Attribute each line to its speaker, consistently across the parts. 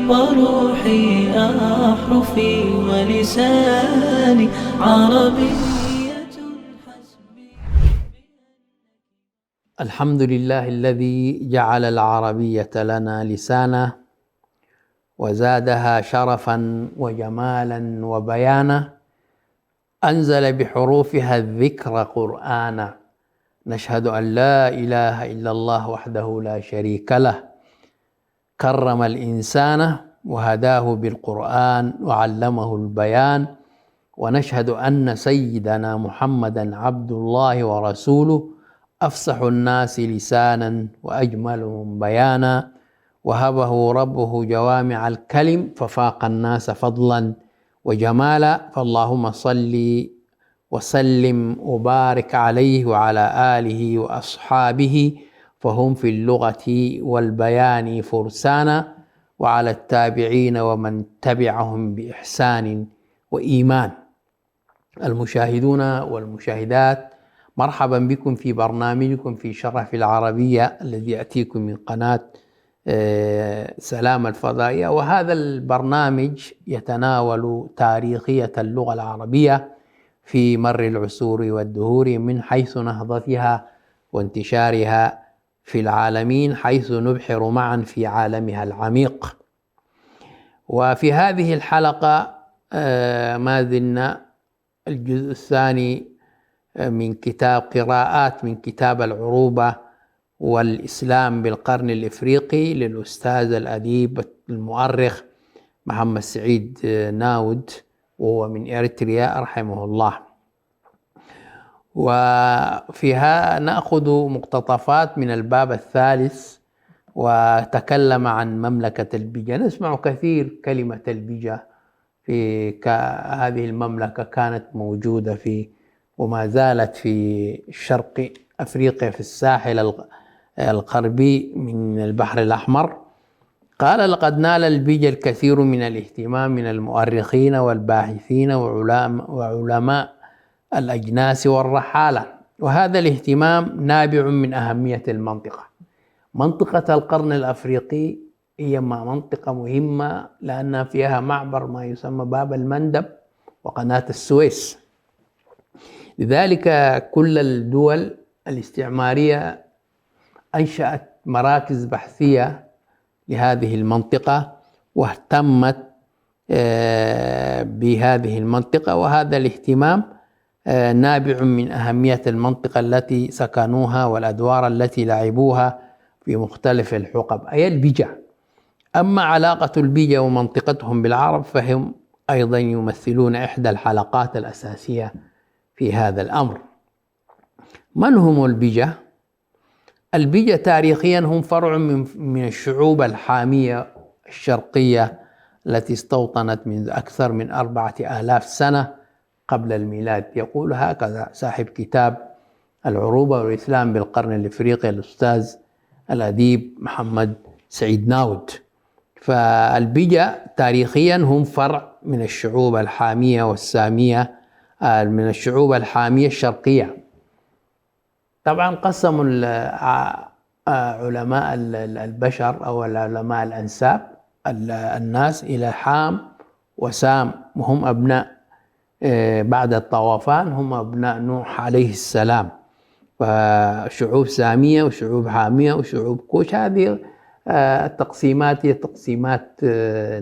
Speaker 1: وروحي أحرفي ولساني عربية حسبي.
Speaker 2: الحمد لله الذي جعل العربية لنا لسانا وزادها شرفا وجمالا وبيانا، أنزل بحروفها الذكر قرآنا. نشهد أن لا إله إلا الله وحده لا شريك له، كرم الإنسان وهداه بالقرآن وعلمه البيان. ونشهد أن سيدنا محمدا عبد الله ورسوله، أفصح الناس لسانا وأجملهم بيانا. وهبه ربه جوامع الكلم ففاق الناس فضلا وجمالا. فاللهم صل وسلم وبارك عليه وعلى آله وأصحابه، فهم في اللغة والبيان فرسانا. وعلى التابعين ومن تبعهم بإحسان وإيمان. المشاهدون والمشاهدات، مرحبا بكم في برنامجكم في شرف العربية الذي يأتيكم من قناة سلام الفضائية. وهذا البرنامج يتناول تاريخية اللغة العربية في مر العصور والدهور، من حيث نهضتها وانتشارها في العالمين، حيث نبحر معا في عالمها العميق. وفي هذه الحلقة ما زلنا الجزء الثاني من كتاب قراءات من كتاب العروبة والإسلام بالقرن الإفريقي للأستاذ الأديب المؤرخ محمد سعيد ناود، وهو من إريتريا رحمه الله. وفيها نأخذ مقتطفات من الباب الثالث، وتكلم عن مملكة البجا. نسمع كثير كلمة البجا في هذه المملكة، كانت موجودة في وما زالت في شرق أفريقيا في الساحل الغربي من البحر الأحمر. قال: لقد نال البجا الكثير من الاهتمام من المؤرخين والباحثين وعلماء الأجناس والرحالة، وهذا الاهتمام نابع من أهمية المنطقة. منطقة القرن الأفريقي هي منطقة مهمة لأن فيها معبر ما يسمى باب المندب وقناة السويس. لذلك كل الدول الاستعمارية أنشأت مراكز بحثية لهذه المنطقة واهتمت بهذه المنطقة، وهذا الاهتمام نابع من أهمية المنطقة التي سكنوها والأدوار التي لعبوها في مختلف الحقب، أي البجا. أما علاقة البجا ومنطقتهم بالعرب فهم أيضا يمثلون إحدى الحلقات الأساسية في هذا الأمر. من هم البجا؟ البجا تاريخيا هم فرع من الشعوب الحامية الشرقية التي استوطنت منذ أكثر من 4000 سنة قبل الميلاد. يقول هكذا صاحب كتاب العروبة والإسلام بالقرن الإفريقي الأستاذ الأديب محمد سعيد ناود. فالبجا تاريخيا هم فرع من الشعوب الحامية والسامية، من الشعوب الحامية الشرقية. طبعا قسم علماء البشر أو العلماء الأنساب الناس إلى حام وسام، وهم أبناء بعد الطوفان هم أبناء نوح عليه السلام. فشعوب سامية وشعوب حامية وشعوب كوش، هذه التقسيمات هي تقسيمات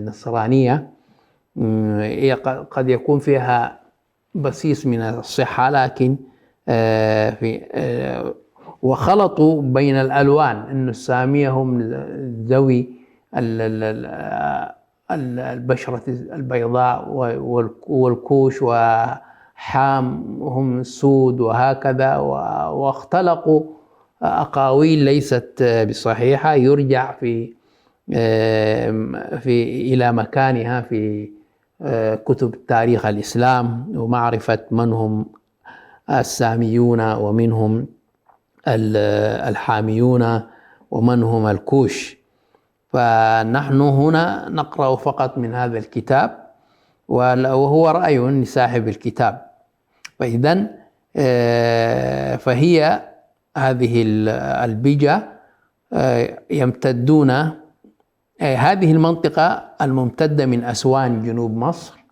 Speaker 2: نصرانية، هي قد يكون فيها بصيص من الصحة، لكن وخلطوا بين الألوان، إنه السامية هم ذوي البشرة البيضاء والكوش، وحام هم السود، وهكذا. واختلقوا أقاويل ليست بصحيحة يرجع إلى مكانها في كتب تاريخ الإسلام ومعرفة من هم الساميون ومنهم الحاميون ومن هم الكوش. فنحن هنا نقرأ فقط من هذا الكتاب، وهو رأي لصاحب الكتاب. فإذن فهي هذه البجا يمتدون هذه المنطقة الممتدة من أسوان جنوب مصر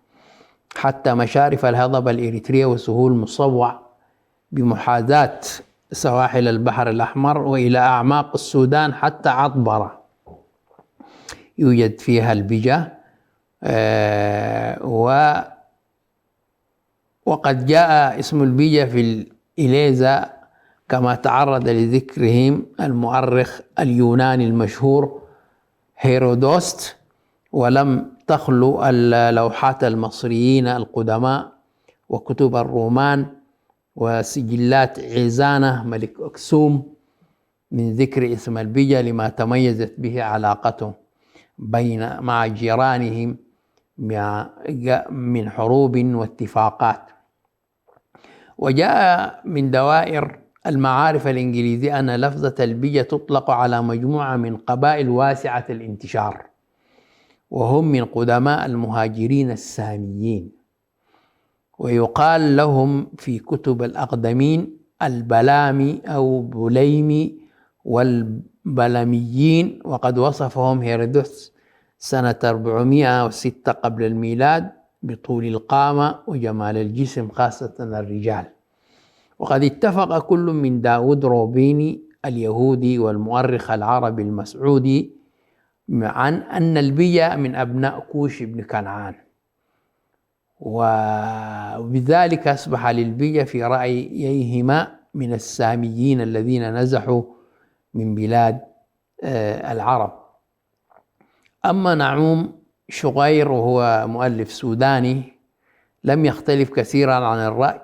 Speaker 2: حتى مشارف الهضبة الإريترية وسهول مصوع بمحاذاة سواحل البحر الأحمر وإلى أعماق السودان حتى عطبرة يوجد فيها البجة. وقد جاء اسم البجة في الإليزا كما تعرض لذكرهم المؤرخ اليوناني المشهور هيرودوست، ولم تخلو اللوحات المصريين القدماء وكتب الرومان وسجلات عزانة ملك أكسوم من ذكر اسم البجة لما تميزت به علاقتهم مع جيرانهم من حروب واتفاقات. وجاء من دوائر المعارف الإنجليزية أن لفظة البجة تطلق على مجموعة من قبائل واسعة الانتشار، وهم من قدماء المهاجرين الساميين، ويقال لهم في كتب الأقدمين البلامي أو بليمي والبلميين. وقد وصفهم هيرودوتس سنة 406 قبل الميلاد بطول القامة وجمال الجسم خاصة الرجال. وقد اتفق كل من داود روبيني اليهودي والمؤرخ العربي المسعودي عن أن البجة من أبناء كوش بن كنعان، وبذلك أصبح للبجة في رأيهما من الساميين الذين نزحوا من بلاد العرب. أما نعوم شغير وهو مؤلف سوداني لم يختلف كثيرا عن الرأي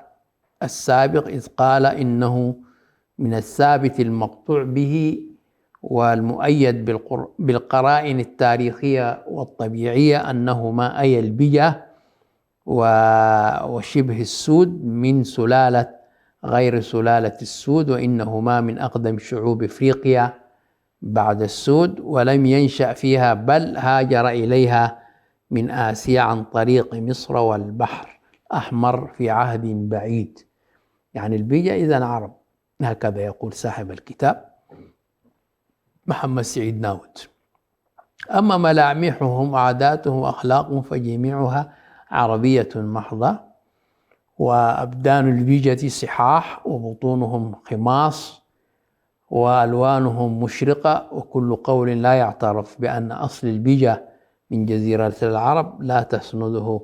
Speaker 2: السابق، إذ قال إنه من الثابت المقطوع به والمؤيد بالقرائن التاريخية والطبيعية أنهما أي البجة وشبه السود من سلالة غير سلالة السود، وإنهما من أقدم شعوب إفريقيا بعد السود، ولم ينشأ فيها بل هاجر إليها من آسيا عن طريق مصر والبحر الأحمر في عهد بعيد. يعني البجة إذن عرب، هكذا يقول صاحب الكتاب محمد سعيد ناود. أما ملامحهم وعاداتهم وأخلاقهم فجميعها عربية محضة، وأبدان البجة صحاح وبطونهم خماص وألوانهم مشرقة، وكل قول لا يعترف بأن أصل البجة من جزيرة العرب لا تسنده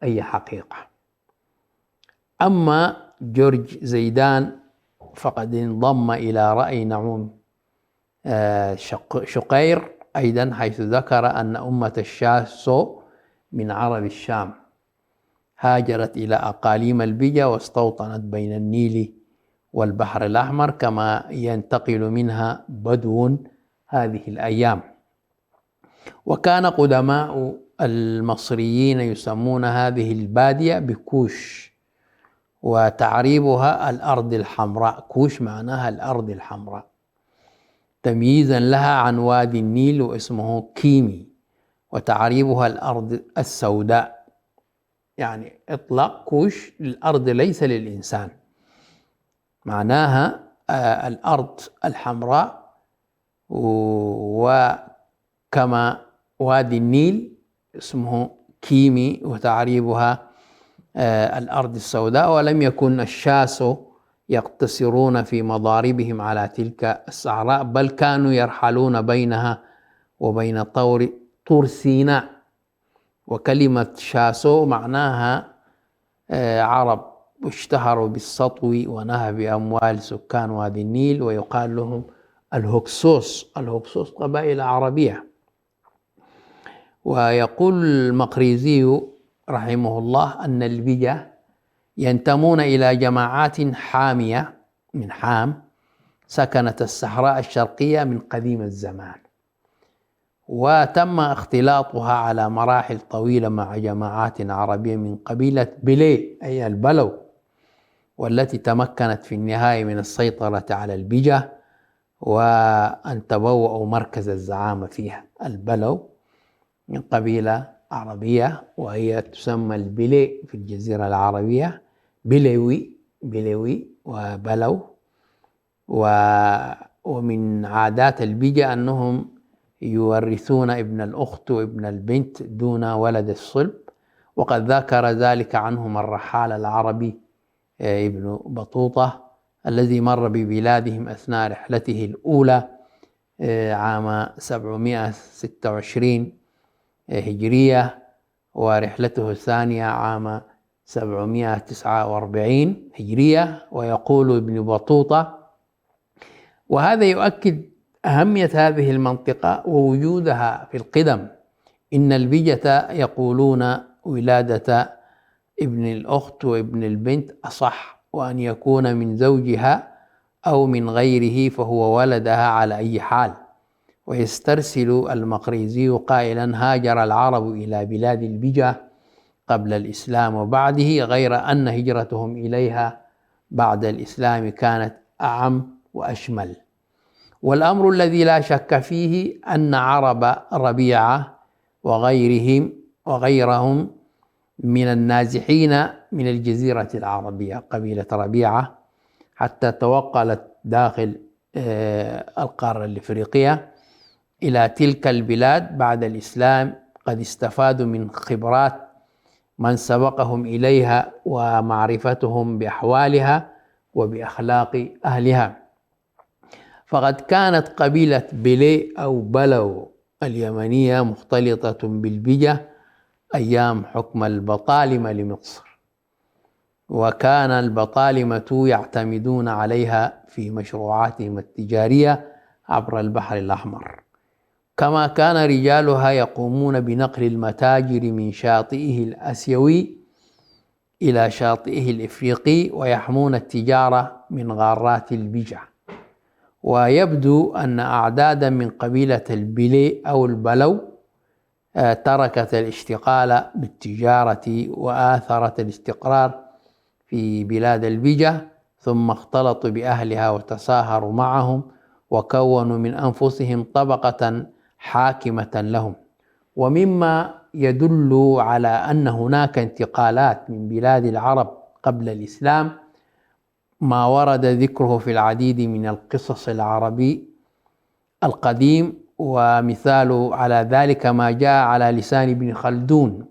Speaker 2: أي حقيقة. أما جورج زيدان فقد انضم إلى رأي نعوم شقير أيضا، حيث ذكر أن أمة الشاسو من عرب الشام هاجرت إلى أقاليم البجة واستوطنت بين النيل والبحر الأحمر، كما ينتقل منها بدو هذه الأيام. وكان قدماء المصريين يسمون هذه البادية بكوش، وتعريبها الأرض الحمراء. كوش معناها الأرض الحمراء، تمييزا لها عن وادي النيل واسمه كيمي، وتعريبها الأرض السوداء. يعني إطلاق كوش للأرض ليس للإنسان، معناها الأرض الحمراء، وكما وادي النيل اسمه كيمي وتعريبها الأرض السوداء. ولم يكن الشاسو يقتصرون في مضاربهم على تلك الصحراء، بل كانوا يرحلون بينها وبين طور سيناء. وكلمة شاسو معناها عرب، واشتهروا بالسطو ونهب أموال سكان وادي النيل، ويقال لهم الهكسوس. الهكسوس قبائل عربية. ويقول المقريزي رحمه الله أن البجة ينتمون إلى جماعات حامية من حام سكنت الصحراء الشرقية من قديم الزمان، وتم اختلاطها على مراحل طويلة مع جماعات عربية من قبيلة بلي أي البلو، والتي تمكنت في النهاية من السيطرة على البجة وأن تبوأوا مركز الزعامة فيها. البلو من قبيلة عربية وهي تسمى البلي في الجزيرة العربية، بلوي وبلو. ومن عادات البجة أنهم يورثون ابن الأخت وابن البنت دون ولد الصلب، وقد ذكر ذلك عنهم الرحال العربي ابن بطوطة الذي مر ببلادهم أثناء رحلته الأولى عام 726 هجرية، ورحلته الثانية عام 749 هجرية. ويقول ابن بطوطة: وهذا يؤكد أهمية هذه المنطقة ووجودها في القدم. إن البجة يقولون ولادة ابن الأخت وابن البنت أصح، وأن يكون من زوجها أو من غيره فهو ولدها على أي حال. ويسترسل المقريزي قائلا: هاجر العرب إلى بلاد البجة قبل الإسلام وبعده، غير أن هجرتهم إليها بعد الإسلام كانت أعم وأشمل. والأمر الذي لا شك فيه أن عرب ربيعة وغيرهم من النازحين من الجزيرة العربية، قبيلة ربيعة، حتى توقلت داخل القارة الإفريقية إلى تلك البلاد بعد الإسلام، قد استفادوا من خبرات من سبقهم إليها ومعرفتهم بأحوالها وبأخلاق أهلها. فقد كانت قبيلة بلي أو بلو اليمنية مختلطة بالبجة أيام حكم البطالمة لمصر، وكان البطالمة يعتمدون عليها في مشروعاتهم التجارية عبر البحر الأحمر، كما كان رجالها يقومون بنقل المتاجر من شاطئه الآسيوي إلى شاطئه الإفريقي، ويحمون التجارة من غارات البجع. ويبدو أن أعدادا من قبيلة البلي أو البلو تركت الاشتغال بالتجارة وآثرت الاستقرار في بلاد البجة، ثم اختلطوا بأهلها وتساهروا معهم وكونوا من أنفسهم طبقة حاكمة لهم. ومما يدل على أن هناك انتقالات من بلاد العرب قبل الإسلام ما ورد ذكره في العديد من القصص العربي القديم، ومثال على ذلك ما جاء على لسان ابن خلدون،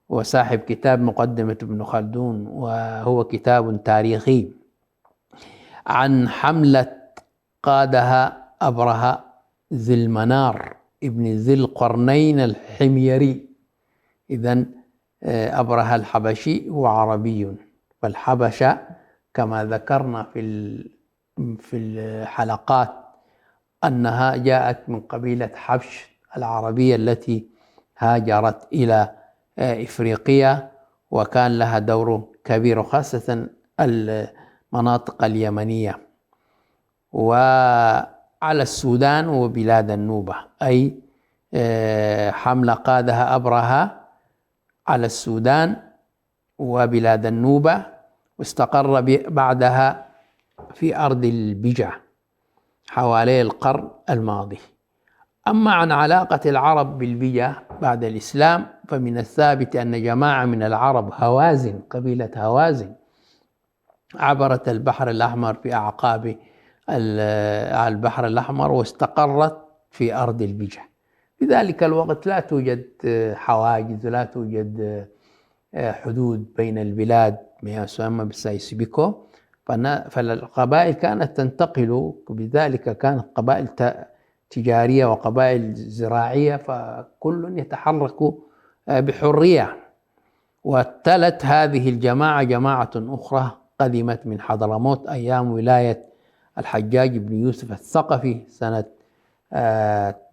Speaker 2: وصاحب كتاب مقدمة ابن خلدون، وهو كتاب تاريخي، عن حملة قادها أبرهة ذي المنار ابن ذي القرنين الحميري. إذن أبرهة الحبشي هو عربي، والحبشة كما ذكرنا في الحلقات أنها جاءت من قبيلة حبش العربية التي هاجرت إلى إفريقيا، وكان لها دور كبير خاصة المناطق اليمنية وعلى السودان وبلاد النوبة، أي حملة قادها أبرهة على السودان وبلاد النوبة، واستقر بعدها في أرض البجع حوالي القرن الماضي. أما عن علاقة العرب بالبجة بعد الإسلام، فمن الثابت أن جماعة من العرب هوازن، قبيلة هوازن، عبرت البحر الأحمر في أعقاب البحر الأحمر واستقرت في أرض البجع. في ذلك الوقت لا توجد حواجز، لا توجد حدود بين البلاد ما يسمى بالسايسبيكو، فالقبائل كانت تنتقل، بذلك كانت قبائل تجارية وقبائل زراعية، فكل يتحرك بحرية. وتلت هذه الجماعة جماعة أخرى قدمت من حضرموت أيام ولاية الحجاج بن يوسف الثقفي سنة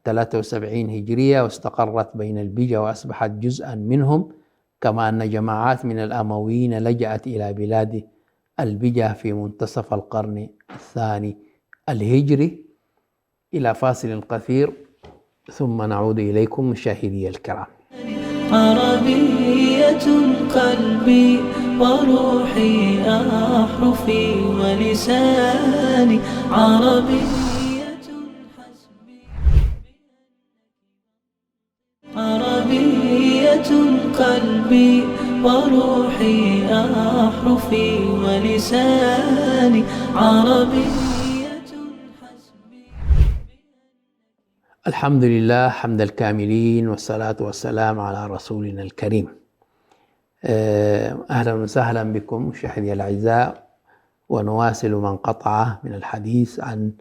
Speaker 2: 73 هجرية، واستقرت بين البجة وأصبحت جزءا منهم، كما أن جماعات من الأمويين لجأت إلى بلاد البجة في منتصف القرن الثاني الهجري. إلى فاصل قصير ثم نعود إليكم مشاهدي الكرام.
Speaker 1: عربية قلبي وروحي أحرفي ولساني، عربية حسبي، عربية قلبي وروحي أحرفي ولساني، عربية حسبي.
Speaker 2: الحمد لله حمد الكاملين، والصلاة والسلام على رسولنا الكريم. أهلا وسهلا بكم مشاهدي الأعزاء، ونواصل من قطعة من الحديث عن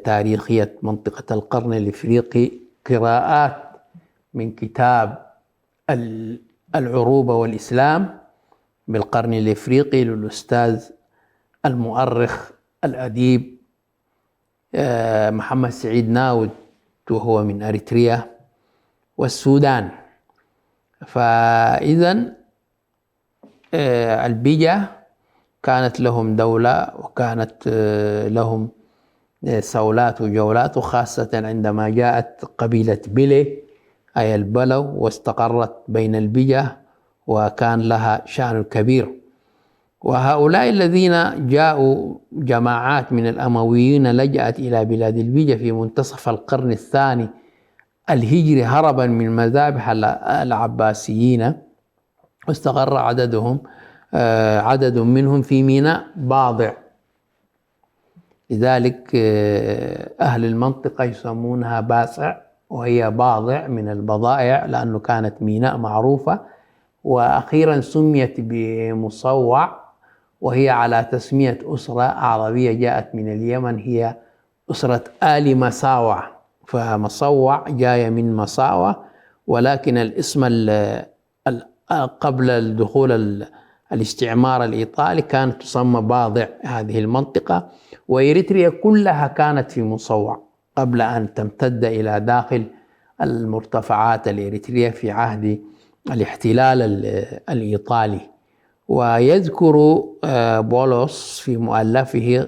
Speaker 2: تاريخية منطقة القرن الإفريقي، قراءات من كتاب العروبة والإسلام بالقرن الإفريقي للأستاذ المؤرخ الأديب محمد سعيد ناود، وهو من أريتريا والسودان. فإذا البيجا كانت لهم دولة، وكانت لهم صولات وجولات، وخاصة عندما جاءت قبيلة بيلي أي البلو واستقرت بين البيجا، وكان لها شأن كبير. وهؤلاء الذين جاءوا جماعات من الأمويين لجأت إلى بلاد البيجا في منتصف القرن الثاني الهجري هربا من مذابح العباسيين، واستقر عدد منهم في ميناء باضع. لذلك أهل المنطقة يسمونها باسع، وهي باضع من البضائع لأنه كانت ميناء معروفة. وأخيرا سميت بمصوع، وهي على تسمية أسرة عربية جاءت من اليمن، هي أسرة آل مساوع. فمصوع جاية من مساوة، ولكن الاسم قبل الدخول الاستعمار الإيطالي كانت تسمى باضع هذه المنطقة. وإريتريا كلها كانت في مصوع قبل أن تمتد إلى داخل المرتفعات الإريترية في عهد الاحتلال الإيطالي. ويذكر بولس في مؤلفه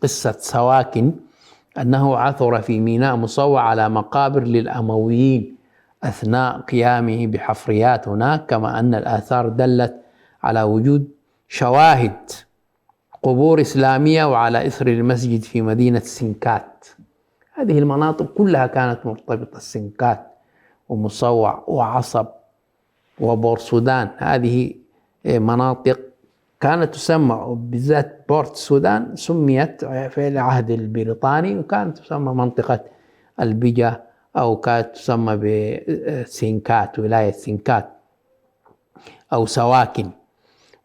Speaker 2: قصة سواكن أنه عثر في ميناء مصوع على مقابر للأمويين أثناء قيامه بحفريات هناك، كما أن الآثار دلت على وجود شواهد قبور إسلامية وعلى إثر المسجد في مدينة سنكات. هذه المناطق كلها كانت مرتبطة، سنكات ومصوع وعصب وبورسودان، هذه مناطق كانت تسمى، بالذات بورت السودان سميت في العهد البريطاني، وكانت تسمى منطقة البيجا، أو كانت تسمى بسنكات، ولاية سنكات أو سواكن.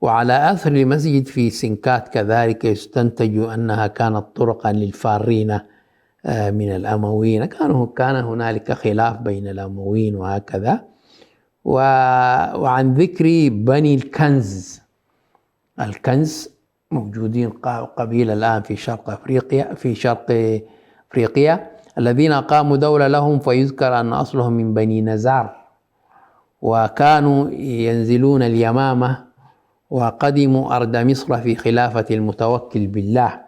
Speaker 2: وعلى أثر المسجد في سنكات كذلك يستنتج أنها كانت طرقا للفارين من الأمويين. كان هنالك خلاف بين الأمويين وهكذا. وعن ذكر بني الكنز موجودين قبيلة الآن في شرق أفريقيا الذين قاموا دولة لهم، فيذكر أن أصلهم من بني نزار، وكانوا ينزلون اليمامة، وقدموا أرض مصر في خلافة المتوكل بالله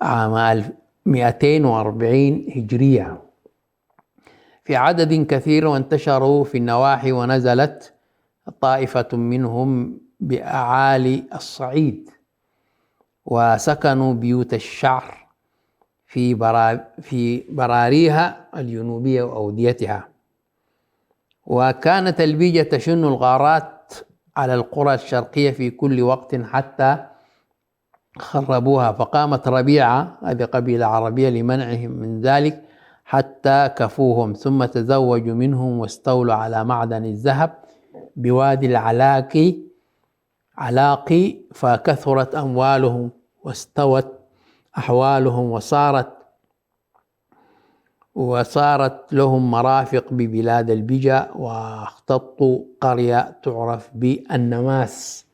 Speaker 2: عام 240 هجرية في عدد كثير، وانتشروا في النواحي، ونزلت طائفة منهم بأعالي الصعيد، وسكنوا بيوت الشعر في براريها الجنوبية وأوديتها. وكانت البيجا تشن الغارات على القرى الشرقية في كل وقت حتى خربوها، فقامت ربيعة هذه قبيلة عربية لمنعهم من ذلك حتى كفوهم، ثم تزوجوا منهم واستولوا على معدن الذهب بوادي علاقي، فكثرت أموالهم واستوت أحوالهم، وصارت لهم مرافق ببلاد البيجا، واختطوا قرية تعرف بالنماس،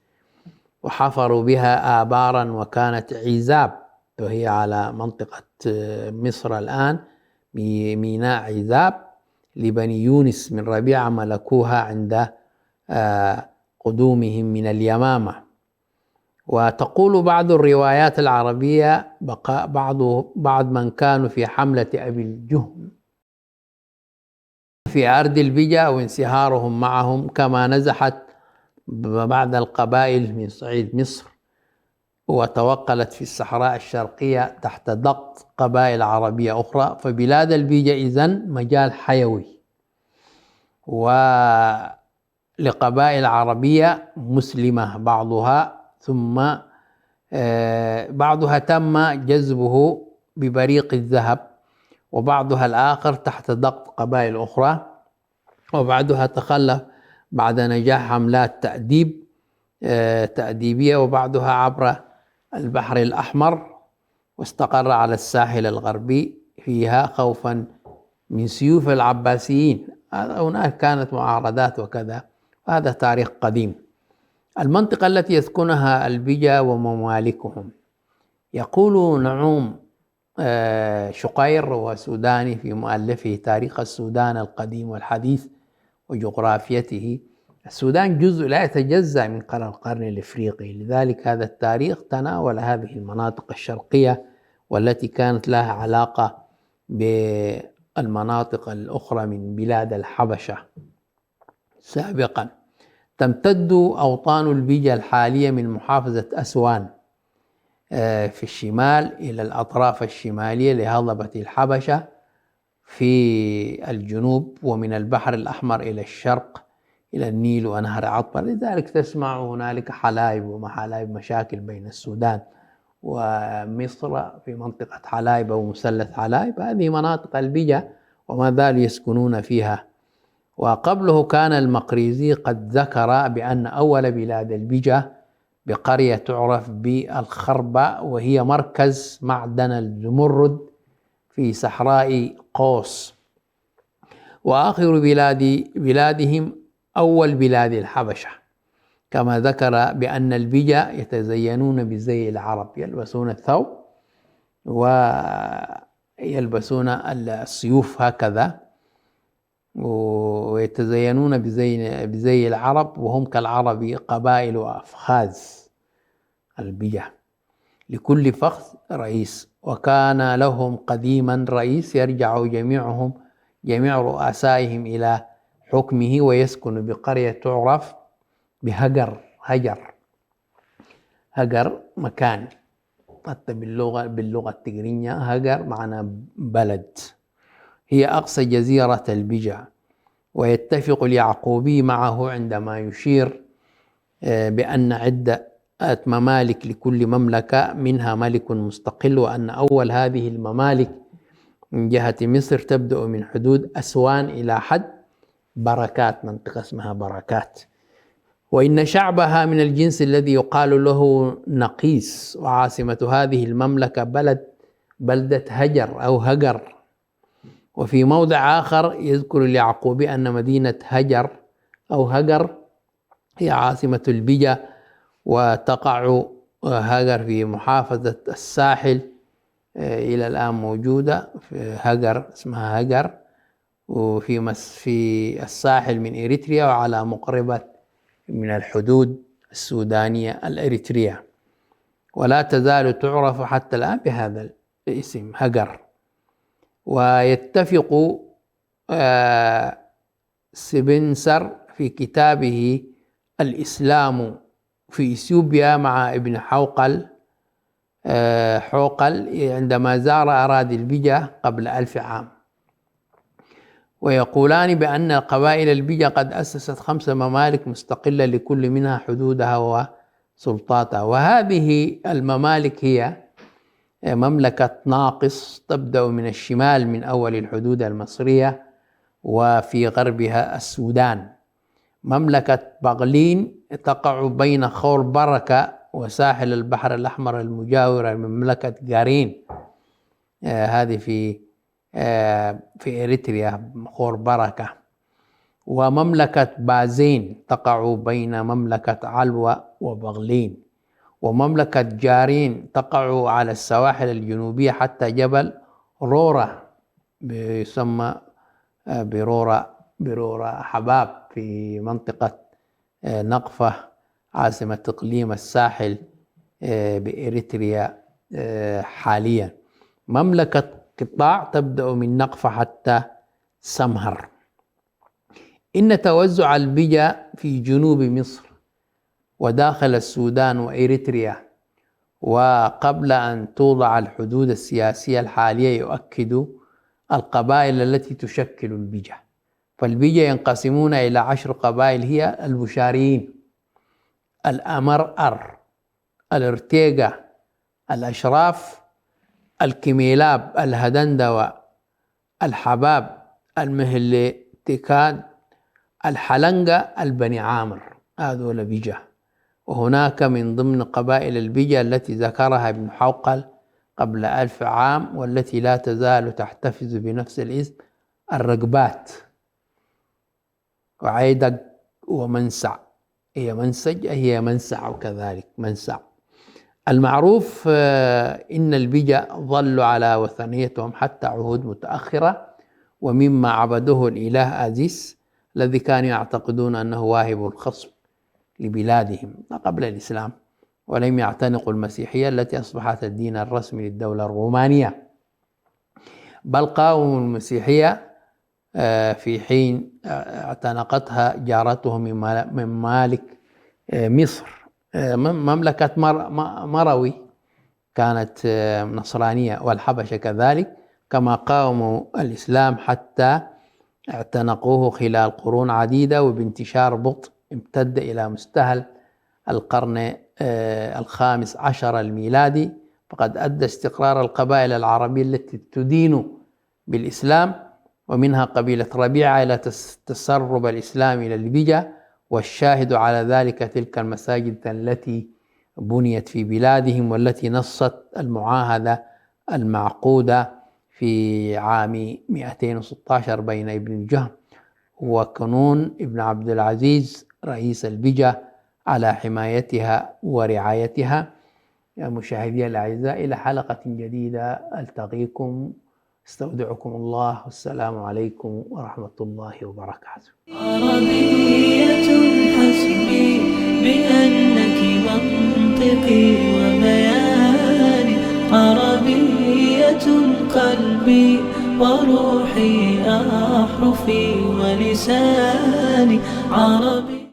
Speaker 2: وحفروا بها آبارا، وكانت عزاب، وهي على منطقة مصر الآن، ميناء عزاب لبني يونس من ربيعة ملكوها عند قدومهم من اليمامة. وتقول بعض الروايات العربية بقاء بعض من كانوا في حملة أبي الجهم في أرض البيجا وانسهارهم معهم، كما نزحت بعض القبائل من صعيد مصر وتوقلت في الصحراء الشرقية تحت ضغط قبائل عربية أخرى. فبلاد البيجا إذن مجال حيوي ولقبائل عربية مسلمة بعضها، ثم بعضها تم جذبه ببريق الذهب، وبعضها الآخر تحت ضغط قبائل أخرى، وبعضها تخلف بعد نجاح حملات تأديبية، وبعضها عبر البحر الأحمر واستقر على الساحل الغربي فيها خوفا من سيوف العباسيين. هناك كانت معارضات وكذا، وهذا تاريخ قديم. المنطقة التي يسكنها البجا وممالكهم، يقول نعوم شقير وسوداني في مؤلفه تاريخ السودان القديم والحديث وجغرافيته: السودان جزء لا يتجزأ من القرن الإفريقي، لذلك هذا التاريخ تناول هذه المناطق الشرقية والتي كانت لها علاقة بالمناطق الأخرى من بلاد الحبشة سابقا. تمتد أوطان البجا الحالية من محافظة أسوان في الشمال إلى الأطراف الشمالية لهضبة الحبشة في الجنوب، ومن البحر الأحمر إلى الشرق إلى النيل ونهر عطبة. لذلك تسمع هنالك حلايب ومحالايب، مشاكل بين السودان ومصر في منطقة حلايب ومثلث حلايب. هذه مناطق البجا وما زالوا يسكنون فيها. وقبله كان المقريزي قد ذكر بأن أول بلاد البجا بقرية تعرف بالخربة، وهي مركز معدن الزمرد في صحراء قوس، وآخر بلادهم أول بلاد الحبشة. كما ذكر بأن البجا يتزينون بزي العرب، يلبسون الثوب ويلبسون السيوف هكذا، ويتزينون بزي العرب، وهم كالعرب قبائل وأفخاذ. البجا لكل فخذ رئيس، وكان لهم قديما رئيس يرجع جميع رؤسائهم إلى حكمه، ويسكن بقرية تعرف بهجر. هجر مكان، حتى باللغة التجرينية هجر معنى بلد. هي أقصى جزيرة البجا. ويتفق اليعقوبي معه عندما يشير بأن عدة ممالك لكل مملكة منها ملك مستقل، وأن أول هذه الممالك من جهة مصر تبدأ من حدود أسوان إلى حد بركات، منطقة اسمها بركات. وإن شعبها من الجنس الذي يقال له نقيس، وعاصمة هذه المملكة بلدة هجر أو هجر. وفي موضع آخر يذكر اليعقوبي أن مدينة هجر أو هجر هي عاصمة البجا، وتقع هجر في محافظة الساحل إلى الآن موجودة في هجر، اسمها هجر، وفي الساحل من إريتريا، وعلى مقربة من الحدود السودانية الإريترية، ولا تزال تعرف حتى الآن بهذا الاسم هجر. ويتفق سبنسر في كتابه الإسلام في إثيوبيا مع ابن حوقل عندما زار أراضي البجا قبل 1000 عام، ويقولان بأن قبائل البجا قد أسست 5 ممالك مستقلة لكل منها حدودها وسلطاتها. وهذه الممالك هي مملكة ناقص تبدأ من الشمال من أول الحدود المصرية، وفي غربها السودان. مملكة بغلين تقع بين خور بركة وساحل البحر الأحمر المجاورة لمملكة غارين، هذه في إريتريا خور بركة. ومملكة بازين تقع بين مملكة علوة وبغلين. ومملكة جارين تقع على السواحل الجنوبية حتى جبل رورا، يسمى برورا حباب في منطقة نقفة عاصمة إقليم الساحل بإريتريا حاليا. مملكة قطاع تبدأ من نقفة حتى سمهر. إن توزع البجا في جنوب مصر وداخل السودان وإريتريا وقبل أن توضع الحدود السياسية الحالية يؤكد القبائل التي تشكل البجا. فالبجا ينقسمون إلى 10 قبائل، هي البشاريين، الأمرأر، الارتيغا، الأشراف، الكميلاب، الهدندوة، الحباب، المهلي، تكاد، الحلنقة، البني عامر، هذول بيجا. وهناك من ضمن قبائل البيجا التي ذكرها ابن حوقل قبل 1000 عام والتي لا تزال تحتفظ بنفس الاسم، الرقبات وعيدق ومنسع، هي منسج هي منسع، وكذلك منسع. المعروف إن البيجا ظلوا على وثنيتهم حتى عهود متأخرة، ومما عبده الإله آزيس الذي كانوا يعتقدون أنه واهب الخصب لبلادهم قبل الإسلام، ولم يعتنقوا المسيحية التي أصبحت الدين الرسمي للدولة الرومانية، بل قاوموا المسيحية في حين اعتنقتها جارتهم من ممالك مصر. مملكة مروي كانت نصرانية، والحبشة كذلك، كما قاوموا الإسلام حتى اعتنقوه خلال قرون عديدة وبانتشار بطء امتد إلى مستهل القرن الخامس عشر الميلادي، فقد أدى استقرار القبائل العربية التي تدين بالإسلام، ومنها قبيلة ربيعة، إلى تسرب الإسلام إلى البيجا. والشاهد على ذلك تلك المساجد التي بنيت في بلادهم، والتي نصت المعاهدة المعقودة في عام 216 بين ابن الجهم وكنون ابن عبد العزيز رئيس البيجا على حمايتها ورعايتها. يا مشاهدي الأعزاء، إلى حلقة جديدة ألتقيكم، استودعكم الله، والسلام عليكم ورحمة الله وبركاته.
Speaker 1: عربية حسبي بأنك منطقي وبياني، عربية قلبي وروحي أحرفي ولساني، عربي